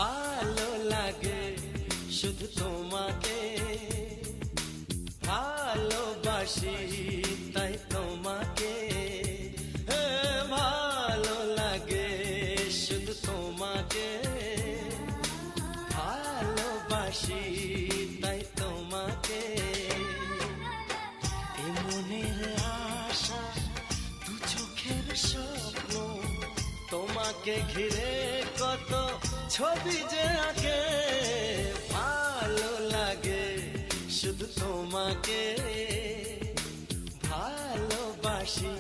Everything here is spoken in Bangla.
ভালো লাগে শুধু তোমাকে, ভালোবাসি তাই তোমাকে। ভালো লাগে শুধু তোমাকে, ভালোবাসি তাই তোমাকে। এ মনের আশা দু চোখের স্বপ্ন, তোমাকে ঘিরে কত ছবি যে আঁকে। ভালো লাগে শুধু তোমাকে, ভালোবাসি